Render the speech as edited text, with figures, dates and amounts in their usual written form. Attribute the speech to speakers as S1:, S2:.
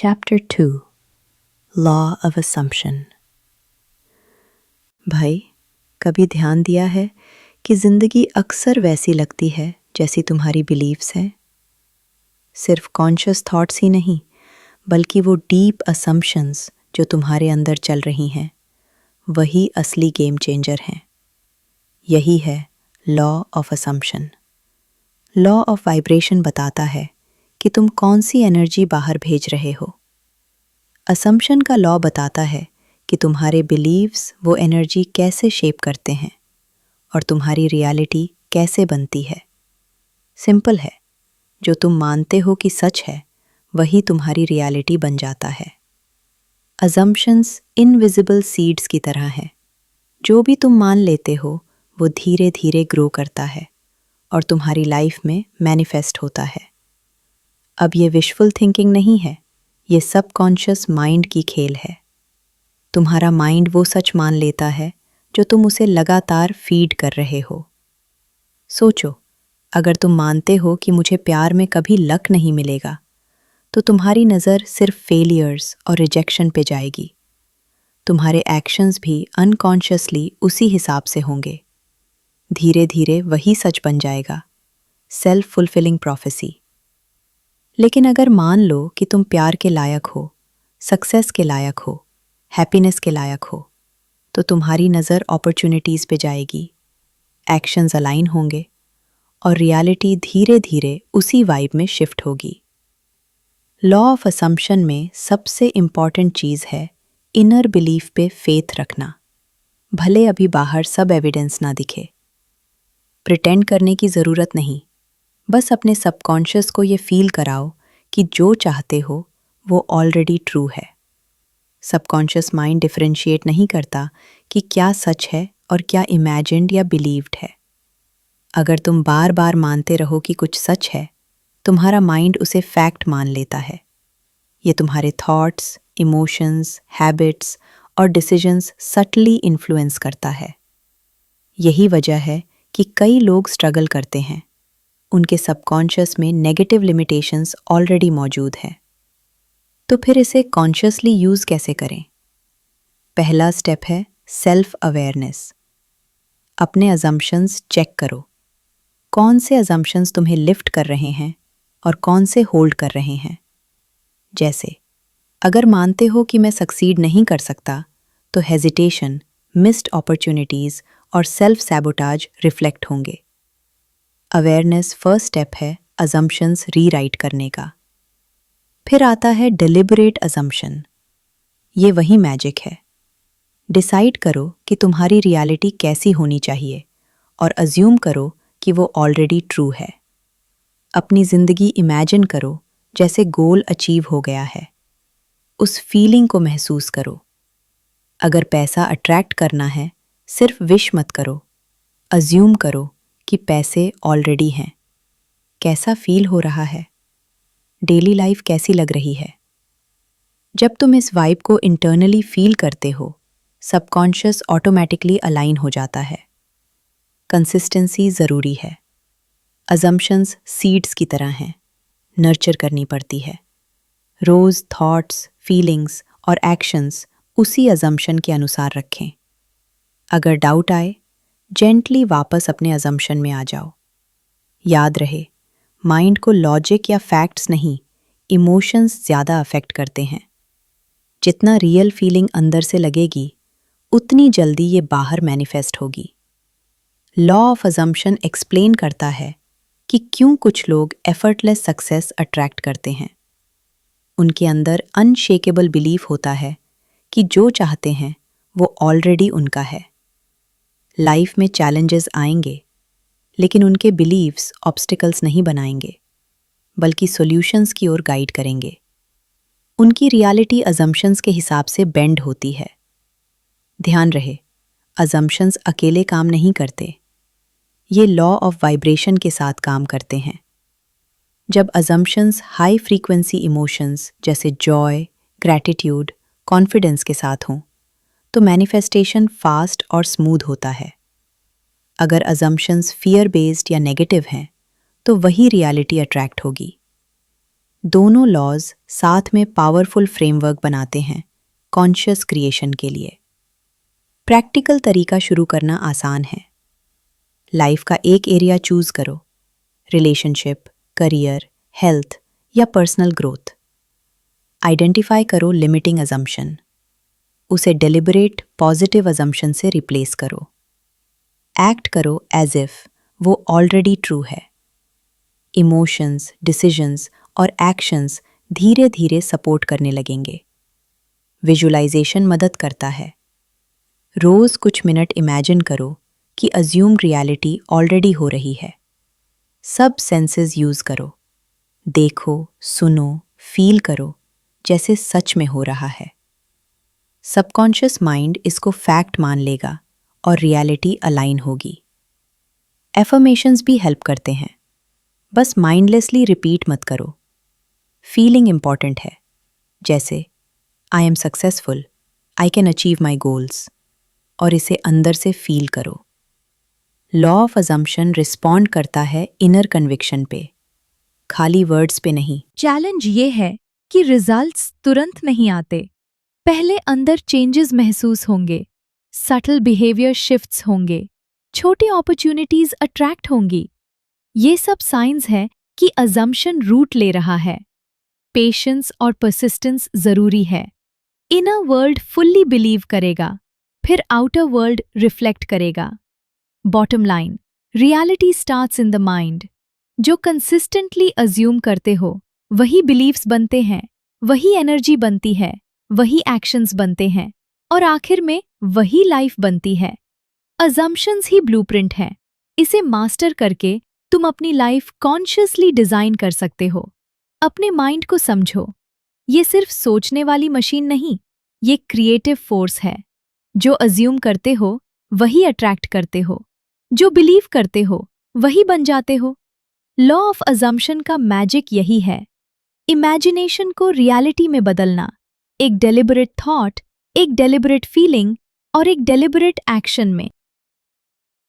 S1: Chapter 2 Law of Assumption। भाई, कभी ध्यान दिया है कि जिंदगी अक्सर वैसी लगती है जैसी तुम्हारी बिलीव्स हैं? सिर्फ कॉन्शियस थॉट्स ही नहीं, बल्कि वो डीप असम्पशंस जो तुम्हारे अंदर चल रही हैं, वही असली गेम चेंजर हैं। यही है law of assumption. Law of vibration बताता है कि तुम कौन सी एनर्जी बाहर भेज रहे हो। असम्पशन का लॉ बताता है कि तुम्हारे बिलीव्स वो एनर्जी कैसे शेप करते हैं और तुम्हारी रियलिटी कैसे बनती है। सिंपल है, जो तुम मानते हो कि सच है, वही तुम्हारी रियलिटी बन जाता है। असम्पशंस इनविजिबल सीड्स की तरह हैं। जो भी तुम मान लेते हो, वो धीरे धीरे ग्रो करता है और तुम्हारी लाइफ में मैनिफेस्ट होता है। अब ये विशफुल थिंकिंग नहीं है, ये सबकॉन्शियस माइंड की खेल है। तुम्हारा माइंड वो सच मान लेता है जो तुम उसे लगातार फीड कर रहे हो। सोचो, अगर तुम मानते हो कि मुझे प्यार में कभी लक नहीं मिलेगा, तो तुम्हारी नज़र सिर्फ फेलियर्स और रिजेक्शन पे जाएगी। तुम्हारे एक्शंस भी अनकॉन्शियसली उसी हिसाब से होंगे। धीरे धीरे वही सच बन जाएगा, सेल्फ फुलफिलिंग प्रोफेसी। लेकिन अगर मान लो कि तुम प्यार के लायक हो, सक्सेस के लायक हो, हैप्पीनेस के लायक हो, तो तुम्हारी नज़र अपॉर्चुनिटीज़ पे जाएगी, एक्शंस अलाइन होंगे और रियलिटी धीरे धीरे उसी वाइब में शिफ्ट होगी। लॉ ऑफ असम्पशन में सबसे इम्पॉर्टेंट चीज़ है इनर बिलीफ पे फेथ रखना। भले अभी बाहर सब एविडेंस ना दिखे। प्रिटेंड करने की ज़रूरत नहीं, बस अपने सबकॉन्शियस को ये फील कराओ कि जो चाहते हो वो ऑलरेडी ट्रू है। सबकॉन्शियस माइंड डिफरेंशिएट नहीं करता कि क्या सच है और क्या इमेजिन्ड या बिलीव्ड है। अगर तुम बार बार मानते रहो कि कुछ सच है, तुम्हारा माइंड उसे फैक्ट मान लेता है। ये तुम्हारे थॉट्स, इमोशंस, हैबिट्स और डिसीजंस सटली इन्फ्लुएंस करता है। यही वजह है कि कई लोग स्ट्रगल करते हैं। उनके सबकॉन्शियस में नेगेटिव लिमिटेशंस ऑलरेडी मौजूद हैं। तो फिर इसे कॉन्शियसली यूज़ कैसे करें? पहला स्टेप है सेल्फ अवेयरनेस। अपने अजम्पशंस चेक करो। कौन से अजम्पशंस तुम्हें लिफ्ट कर रहे हैं और कौन से होल्ड कर रहे हैं। जैसे, अगर मानते हो कि मैं सक्सीड नहीं कर सकता, तो हेजिटेशन, मिस्ड अपॉर्चुनिटीज़ और सेल्फ सैबोटाज रिफ्लेक्ट होंगे। अवेयरनेस फर्स्ट स्टेप है अजम्पशंस रीराइट करने का। फिर आता है डिलिबरेट अजम्पशन। ये वही मैजिक है। डिसाइड करो कि तुम्हारी रियलिटी कैसी होनी चाहिए और अज्यूम करो कि वो ऑलरेडी ट्रू है। अपनी ज़िंदगी इमेजिन करो जैसे गोल अचीव हो गया है। उस फीलिंग को महसूस करो। अगर पैसा अट्रैक्ट करना है, सिर्फ विश मत करो, अज्यूम करो कि पैसे ऑलरेडी हैं। कैसा फील हो रहा है? डेली लाइफ कैसी लग रही है? जब तुम इस वाइब को इंटरनली फील करते हो, सबकॉन्शियस ऑटोमेटिकली अलाइन हो जाता है। कंसिस्टेंसी ज़रूरी है। अजम्पशंस सीड्स की तरह हैं, नर्चर करनी पड़ती है। रोज़ थॉट्स, फीलिंग्स और एक्शंस उसी अजम्पशन के अनुसार रखें। अगर डाउट आए, जेंटली वापस अपने अजम्पशन में आ जाओ। याद रहे, माइंड को लॉजिक या फैक्ट्स नहीं, इमोशंस ज़्यादा अफेक्ट करते हैं। जितना रियल फीलिंग अंदर से लगेगी, उतनी जल्दी ये बाहर मैनिफेस्ट होगी। लॉ ऑफ अजम्पशन एक्सप्लेन करता है कि क्यों कुछ लोग एफर्टलेस सक्सेस अट्रैक्ट करते हैं। उनके अंदर अनशेकेबल बिलीफ होता है कि जो चाहते हैं वो ऑलरेडी उनका है। लाइफ में चैलेंजेस आएंगे, लेकिन उनके बिलीव्स ऑब्स्टिकल्स नहीं बनाएंगे, बल्कि सॉल्यूशंस की ओर गाइड करेंगे। उनकी रियलिटी अजम्पशंस के हिसाब से बेंड होती है। ध्यान रहे, अजम्पशंस अकेले काम नहीं करते, ये लॉ ऑफ वाइब्रेशन के साथ काम करते हैं। जब अजम्पशंस हाई फ्रीक्वेंसी इमोशंस जैसे जॉय, ग्रैटिट्यूड, कॉन्फिडेंस के साथ हों, तो मैनिफेस्टेशन फास्ट और स्मूथ होता है। अगर अजम्पशंस फियर बेस्ड या नेगेटिव हैं, तो वही रियलिटी अट्रैक्ट होगी। दोनों लॉज साथ में पावरफुल फ्रेमवर्क बनाते हैं कॉन्शियस क्रिएशन के लिए। प्रैक्टिकल तरीका शुरू करना आसान है। लाइफ का एक एरिया चूज करो, रिलेशनशिप, करियर, हेल्थ या पर्सनल ग्रोथ। आइडेंटिफाई करो लिमिटिंग अजम्पशन, उसे डेलिबरेट पॉजिटिव अजम्पशन से रिप्लेस करो। एक्ट करो एज इफ वो ऑलरेडी ट्रू है। इमोशंस, डिसीजंस और एक्शंस धीरे धीरे सपोर्ट करने लगेंगे। विजुअलाइजेशन मदद करता है। रोज कुछ मिनट इमेजिन करो कि अज्यूम्ड रियलिटी ऑलरेडी हो रही है। सब सेंसेस यूज करो, देखो, सुनो, फील करो जैसे सच में हो रहा है। सबकॉन्शियस माइंड इसको फैक्ट मान लेगा और रियलिटी अलाइन होगी। एफर्मेशंस भी हेल्प करते हैं, बस माइंडलेसली रिपीट मत करो। फीलिंग इंपॉर्टेंट है, जैसे I am successful, I can achieve my goals, और इसे अंदर से फील करो। लॉ ऑफ अजम्पशन रिस्पॉन्ड करता है इनर कन्विक्शन पे, खाली वर्ड्स पे नहीं।
S2: चैलेंज ये है कि रिजल्ट्स तुरंत नहीं आते। पहले अंदर चेंजेस महसूस होंगे, सटल बिहेवियर शिफ्ट्स होंगे, छोटी अपॉर्चुनिटीज अट्रैक्ट होंगी। ये सब साइंस है कि अजम्पशन रूट ले रहा है। पेशेंस और परसिस्टेंस जरूरी है। इनर वर्ल्ड फुल्ली बिलीव करेगा, फिर आउटर वर्ल्ड रिफ्लेक्ट करेगा। Bottom line, reality starts in the mind. जो कंसिस्टेंटली अज्यूम करते हो वही बिलीव्स बनते हैं, वही एनर्जी बनती है, वही एक्शंस बनते हैं, और आखिर में वही लाइफ बनती है। अजम्पशंस ही ब्लूप्रिंट है। इसे मास्टर करके तुम अपनी लाइफ कॉन्शियसली डिजाइन कर सकते हो। अपने माइंड को समझो, ये सिर्फ सोचने वाली मशीन नहीं, ये क्रिएटिव फोर्स है। जो अज्यूम करते हो वही अट्रैक्ट करते हो, जो बिलीव करते हो वही बन जाते हो। लॉ ऑफ अजम्पशन का मैजिक यही है, इमेजिनेशन को रियलिटी में बदलना। एक डेलिबरेट थॉट, एक डेलिबरेट फीलिंग और एक डेलिबरेट एक्शन में।